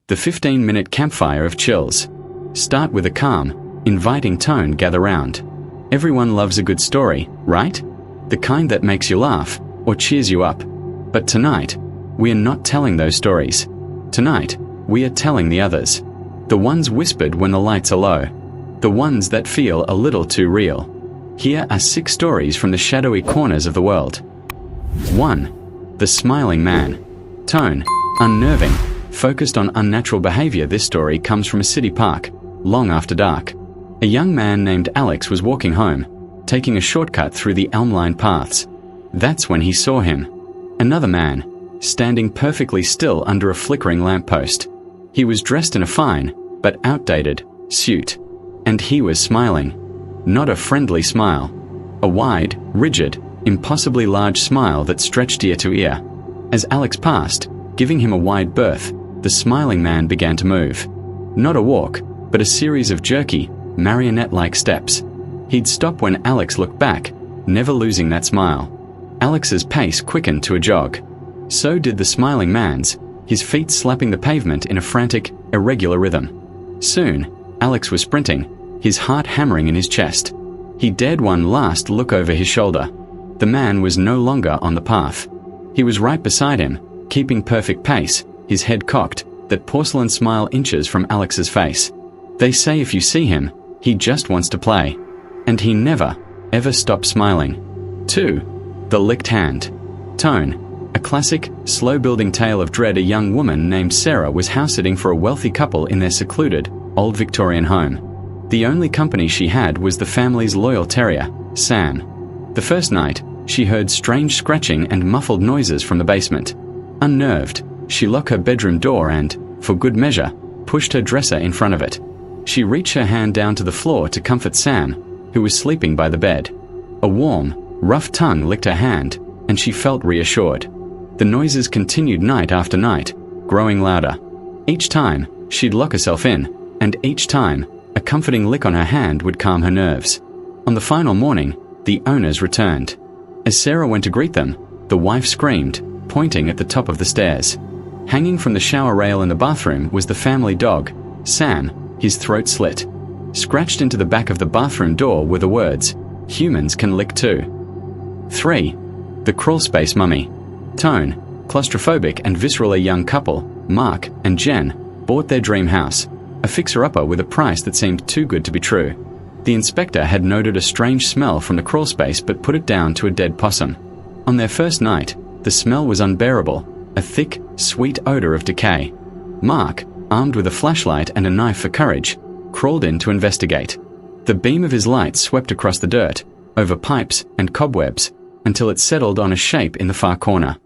The 15-minute campfire of chills. Start with a calm, inviting tone. Gather round. Everyone loves a good story, right? The kind that makes you laugh or cheers you up. But tonight, we are not telling those stories. Tonight, we are telling the others. The ones whispered when the lights are low. The ones that feel a little too real. Here are 6 stories from the shadowy corners of the world. 1. The smiling man. Tone. Unnerving. Focused on unnatural behavior. This story comes from a city park, long after dark. A young man named Alex was walking home, taking a shortcut through the elm-lined paths. That's when he saw him. Another man, standing perfectly still under a flickering lamppost. He was dressed in a fine, but outdated, suit. And he was smiling. Not a friendly smile. A wide, rigid, impossibly large smile that stretched ear to ear. As Alex passed, giving him a wide berth, the smiling man began to move. Not a walk, but a series of jerky, marionette-like steps. He'd stop when Alex looked back, never losing that smile. Alex's pace quickened to a jog. So did the smiling man's, his feet slapping the pavement in a frantic, irregular rhythm. Soon, Alex was sprinting, his heart hammering in his chest. He dared one last look over his shoulder. The man was no longer on the path. He was right beside him, keeping perfect pace, his head cocked, that porcelain smile inches from Alex's face. They say if you see him, he just wants to play. And he never, ever stopped smiling. 2. The licked hand. Tone. A classic, slow-building tale of dread. A young woman named Sarah was house-sitting for a wealthy couple in their secluded, old Victorian home. The only company she had was the family's loyal terrier, Sam. The first night, she heard strange scratching and muffled noises from the basement. Unnerved, she locked her bedroom door and, for good measure, pushed her dresser in front of it. She reached her hand down to the floor to comfort Sam, who was sleeping by the bed. A warm, rough tongue licked her hand, and she felt reassured. The noises continued night after night, growing louder. Each time, she'd lock herself in, and each time, a comforting lick on her hand would calm her nerves. On the final morning, the owners returned. As Sarah went to greet them, the wife screamed, pointing at the top of the stairs. Hanging from the shower rail in the bathroom was the family dog, Sam, his throat slit. Scratched into the back of the bathroom door were the words, "Humans can lick too." 3. The crawlspace mummy. Tone. Claustrophobic and visceral. A young couple, Mark and Jen, bought their dream house, a fixer-upper with a price that seemed too good to be true. The inspector had noted a strange smell from the crawlspace but put it down to a dead possum. On their first night, the smell was unbearable, a thick, sweet odor of decay. Mark, armed with a flashlight and a knife for courage, crawled in to investigate. The beam of his light swept across the dirt, over pipes and cobwebs, until it settled on a shape in the far corner.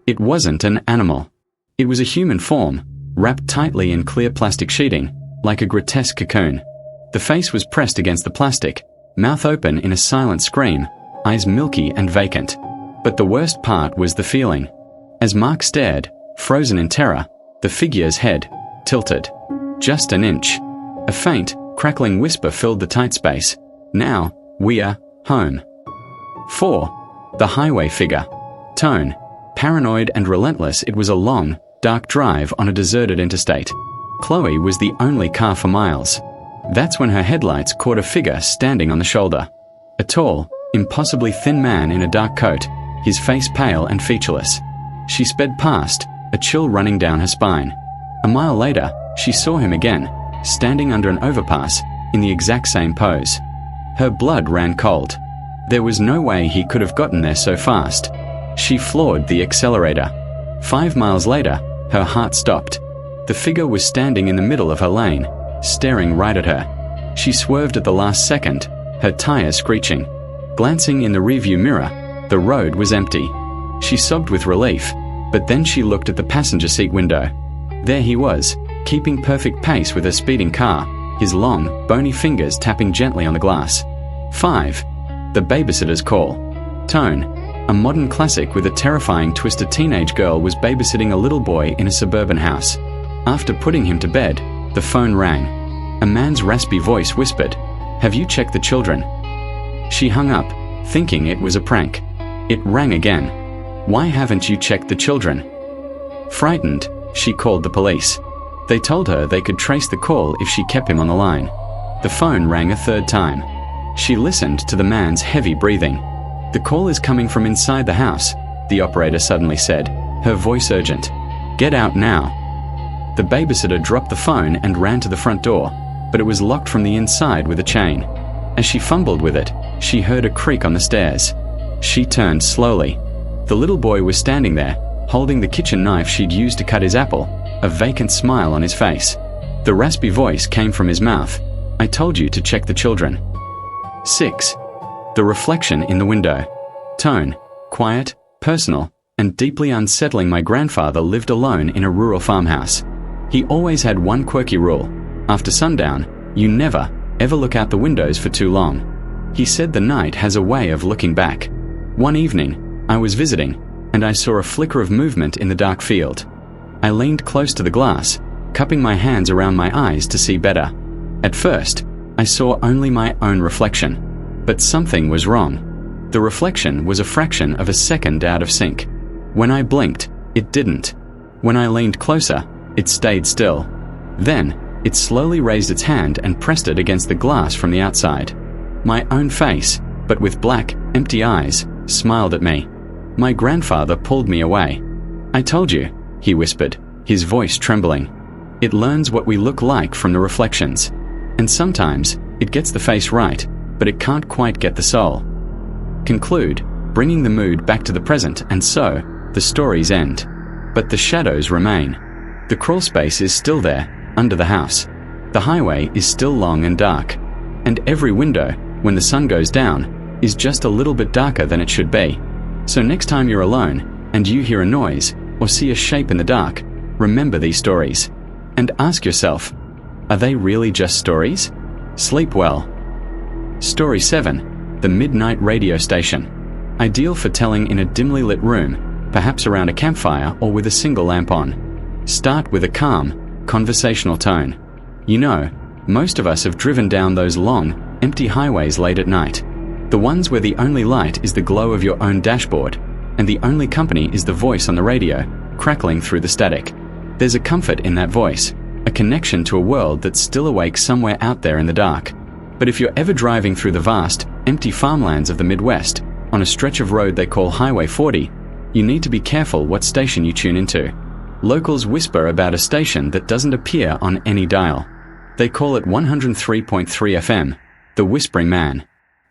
It wasn't an animal. It was a human form, wrapped tightly in clear plastic sheeting, like a grotesque cocoon. The face was pressed against the plastic, mouth open in a silent scream, eyes milky and vacant. But the worst part was the feeling. As Mark stared, frozen in terror, the figure's head tilted. Just an inch. A faint, crackling whisper filled the tight space. "Now, we're home." 4. The highway figure. Tone. Paranoid and relentless. It was a long, dark drive on a deserted interstate. Chloe was the only car for miles. That's when her headlights caught a figure standing on the shoulder. A tall, impossibly thin man in a dark coat, his face pale and featureless. She sped past, a chill running down her spine. A mile later, she saw him again, standing under an overpass, in the exact same pose. Her blood ran cold. There was no way he could have gotten there so fast. She floored the accelerator. 5 miles later, her heart stopped. The figure was standing in the middle of her lane, staring right at her. She swerved at the last second, her tires screeching. Glancing in the rearview mirror, the road was empty. She sobbed with relief, but then she looked at the passenger seat window. There he was, keeping perfect pace with her speeding car, his long, bony fingers tapping gently on the glass. 5. The babysitter's call. Tone. A modern classic with a terrifying twist. A teenage girl was babysitting a little boy in a suburban house. After putting him to bed, the phone rang. A man's raspy voice whispered, "Have you checked the children?" She hung up, thinking it was a prank. It rang again. "Why haven't you checked the children?" Frightened, she called the police. They told her they could trace the call if she kept him on the line. The phone rang a third time. She listened to the man's heavy breathing. "The call is coming from inside the house," the operator suddenly said, her voice urgent. "Get out now." The babysitter dropped the phone and ran to the front door, but it was locked from the inside with a chain. As she fumbled with it, she heard a creak on the stairs. She turned slowly. The little boy was standing there, holding the kitchen knife she'd used to cut his apple, a vacant smile on his face. The raspy voice came from his mouth. "I told you to check the children." 6. The reflection in the window. Tone: quiet, personal, and deeply unsettling. My grandfather lived alone in a rural farmhouse. He always had one quirky rule: after sundown, you never, ever look out the windows for too long. He said the night has a way of looking back. One evening, I was visiting, and I saw a flicker of movement in the dark field. I leaned close to the glass, cupping my hands around my eyes to see better. At first, I saw only my own reflection, but something was wrong. The reflection was a fraction of a second out of sync. When I blinked, it didn't. When I leaned closer, it stayed still. Then, it slowly raised its hand and pressed it against the glass from the outside. My own face, but with black, empty eyes, smiled at me. My grandfather pulled me away. "I told you," he whispered, his voice trembling. "It learns what we look like from the reflections. And sometimes, it gets the face right, but it can't quite get the soul." Conclude, bringing the mood back to the present, and so, the stories end. But the shadows remain. The crawl space is still there, under the house. The highway is still long and dark. And every window, when the sun goes down, is just a little bit darker than it should be. So next time you're alone, and you hear a noise, or see a shape in the dark, remember these stories. And ask yourself, are they really just stories? Sleep well. Story 7. The Midnight Radio Station. Ideal for telling in a dimly lit room, perhaps around a campfire or with a single lamp on. Start with a calm, conversational tone. You know, most of us have driven down those long, empty highways late at night. The ones where the only light is the glow of your own dashboard, and the only company is the voice on the radio, crackling through the static. There's a comfort in that voice, a connection to a world that's still awake somewhere out there in the dark. But if you're ever driving through the vast, empty farmlands of the Midwest, on a stretch of road they call Highway 40, you need to be careful what station you tune into. Locals whisper about a station that doesn't appear on any dial. They call it 103.3 FM, the Whispering Man.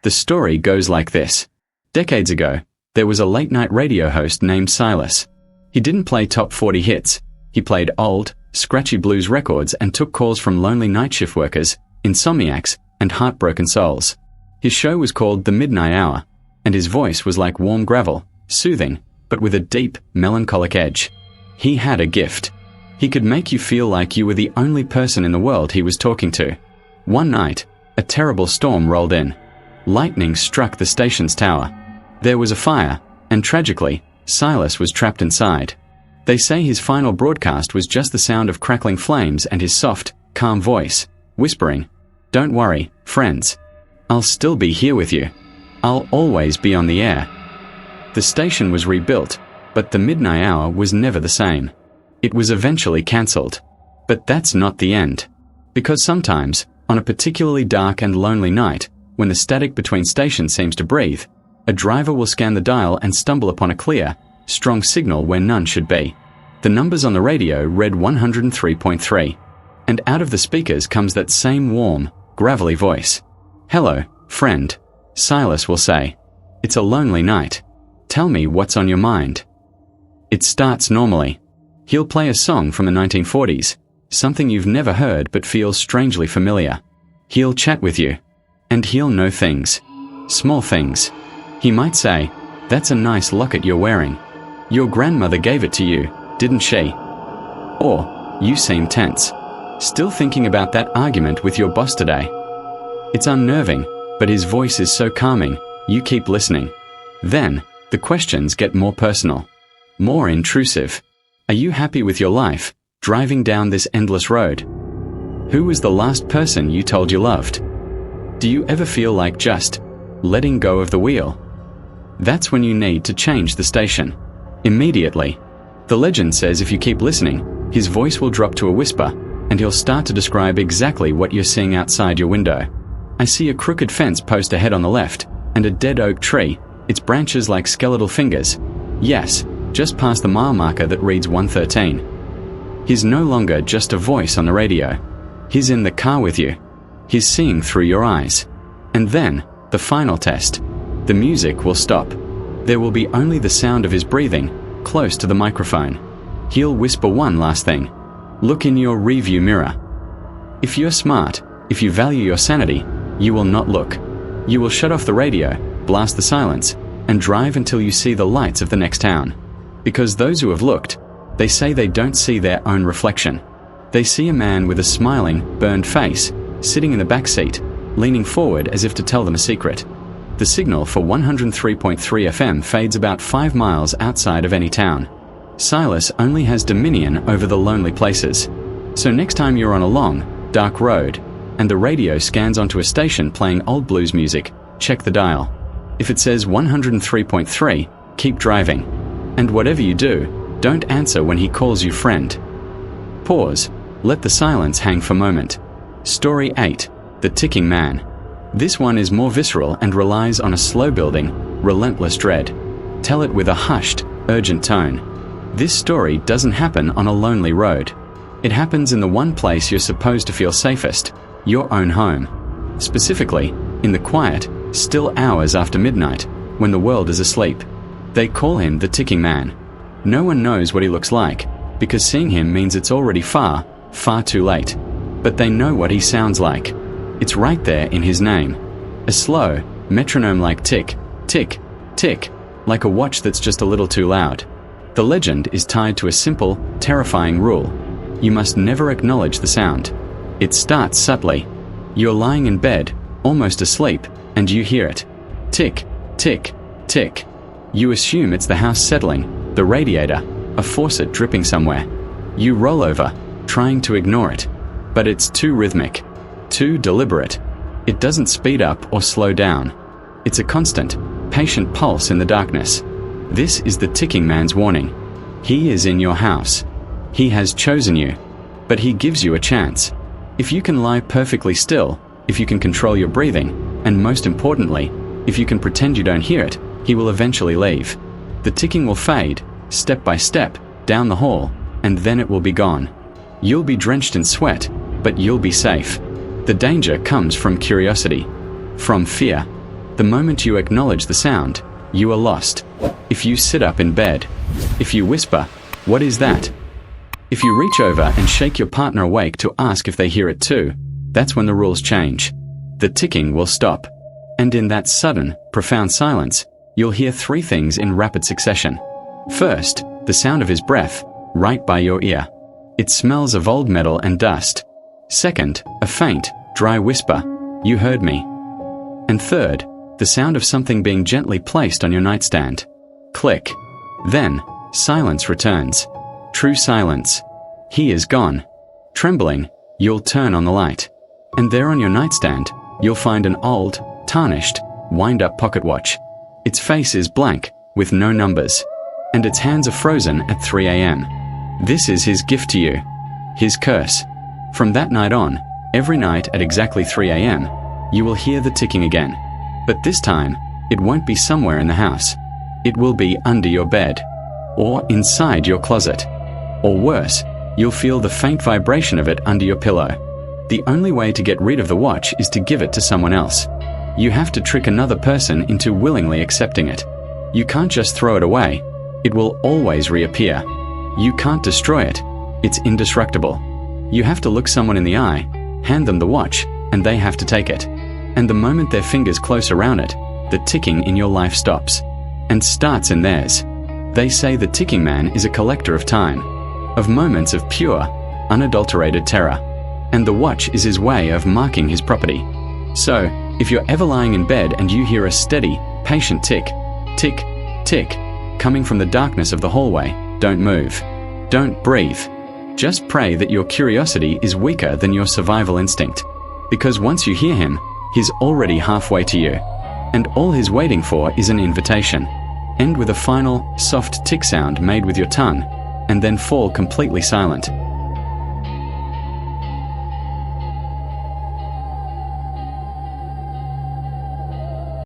The story goes like this. Decades ago, there was a late-night radio host named Silas. He didn't play top 40 hits. He played old, scratchy blues records and took calls from lonely night shift workers, insomniacs, and heartbroken souls. His show was called The Midnight Hour, and his voice was like warm gravel, soothing, but with a deep, melancholic edge. He had a gift. He could make you feel like you were the only person in the world he was talking to. One night, a terrible storm rolled in. Lightning struck the station's tower. There was a fire, and tragically, Silas was trapped inside. They say his final broadcast was just the sound of crackling flames and his soft, calm voice, whispering, "Don't worry, friends. I'll still be here with you. I'll always be on the air." The station was rebuilt, but the Midnight Hour was never the same. It was eventually cancelled. But that's not the end. Because sometimes, on a particularly dark and lonely night, when the static between stations seems to breathe, a driver will scan the dial and stumble upon a clear, strong signal where none should be. The numbers on the radio read 103.3, and out of the speakers comes that same warm, gravelly voice. "Hello, friend," Silas will say. "It's a lonely night. Tell me what's on your mind." It starts normally. He'll play a song from the 1940s, something you've never heard but feels strangely familiar. He'll chat with you, and he'll know things. Small things. He might say, "That's a nice locket you're wearing. Your grandmother gave it to you, didn't she?" Or, "You seem tense. Still thinking about that argument with your boss today." It's unnerving, but his voice is so calming, you keep listening. Then, the questions get more personal, more intrusive. Are you happy with your life, driving down this endless road? Who was the last person you told you loved? Do you ever feel like just letting go of the wheel? That's when you need to change the station. Immediately. The legend says if you keep listening, his voice will drop to a whisper, and he'll start to describe exactly what you're seeing outside your window. I see a crooked fence post ahead on the left, and a dead oak tree, its branches like skeletal fingers. Yes, just past the mile marker that reads 113. He's no longer just a voice on the radio. He's in the car with you. He's seeing through your eyes. And then, the final test. The music will stop. There will be only the sound of his breathing, close to the microphone. He'll whisper one last thing. Look in your rearview mirror. If you're smart, if you value your sanity, you will not look. You will shut off the radio, blast the silence, and drive until you see the lights of the next town. Because those who have looked, they say they don't see their own reflection. They see a man with a smiling, burned face, sitting in the back seat, leaning forward as if to tell them a secret. The signal for 103.3 FM fades about 5 miles outside of any town. Silas only has dominion over the lonely places. So next time you're on a long, dark road, and the radio scans onto a station playing old blues music, check the dial. If it says 103.3, keep driving. And whatever you do, don't answer when he calls you friend. Pause. Let the silence hang for a moment. Story 8. The Ticking Man. This one is more visceral and relies on a slow-building, relentless dread. Tell it with a hushed, urgent tone. This story doesn't happen on a lonely road. It happens in the one place you're supposed to feel safest, your own home. Specifically, in the quiet, still hours after midnight, when the world is asleep. They call him the Ticking Man. No one knows what he looks like, because seeing him means it's already far, far too late. But they know what he sounds like. It's right there in his name. A slow, metronome-like tick, tick, tick, like a watch that's just a little too loud. The legend is tied to a simple, terrifying rule. You must never acknowledge the sound. It starts subtly. You're lying in bed, almost asleep, and you hear it. Tick, tick, tick. You assume it's the house settling, the radiator, a faucet dripping somewhere. You roll over, trying to ignore it. But it's too rhythmic, too deliberate. It doesn't speed up or slow down. It's a constant, patient pulse in the darkness. This is the ticking man's warning. He is in your house. He has chosen you. But he gives you a chance. If you can lie perfectly still, if you can control your breathing, and most importantly, if you can pretend you don't hear it, he will eventually leave. The ticking will fade, step by step, down the hall, and then it will be gone. You'll be drenched in sweat, but you'll be safe. The danger comes from curiosity, from fear. The moment you acknowledge the sound, you are lost. If you sit up in bed, if you whisper, "What is that?" If you reach over and shake your partner awake to ask if they hear it too, that's when the rules change. The ticking will stop. And in that sudden, profound silence, you'll hear 3 things in rapid succession. First, the sound of his breath, right by your ear. It smells of old metal and dust. Second, a faint, dry whisper, "You heard me." And third, the sound of something being gently placed on your nightstand. Click. Then, silence returns. True silence. He is gone. Trembling, you'll turn on the light. And there on your nightstand, you'll find an old, tarnished, wind-up pocket watch. Its face is blank, with no numbers. And its hands are frozen at 3 a.m. This is his gift to you. His curse. From that night on, every night at exactly 3 a.m., you will hear the ticking again. But this time, it won't be somewhere in the house. It will be under your bed, or inside your closet. Or worse, you'll feel the faint vibration of it under your pillow. The only way to get rid of the watch is to give it to someone else. You have to trick another person into willingly accepting it. You can't just throw it away. It will always reappear. You can't destroy it. It's indestructible. You have to look someone in the eye, hand them the watch, and they have to take it. And the moment their fingers close around it, the ticking in your life stops. And starts in theirs. They say the ticking man is a collector of time, of moments of pure, unadulterated terror. And the watch is his way of marking his property. So, if you're ever lying in bed and you hear a steady, patient tick, tick, tick, coming from the darkness of the hallway, don't move. Don't breathe. Just pray that your curiosity is weaker than your survival instinct. Because once you hear him, he's already halfway to you. And all he's waiting for is an invitation. End with a final, soft tick sound made with your tongue, and then fall completely silent.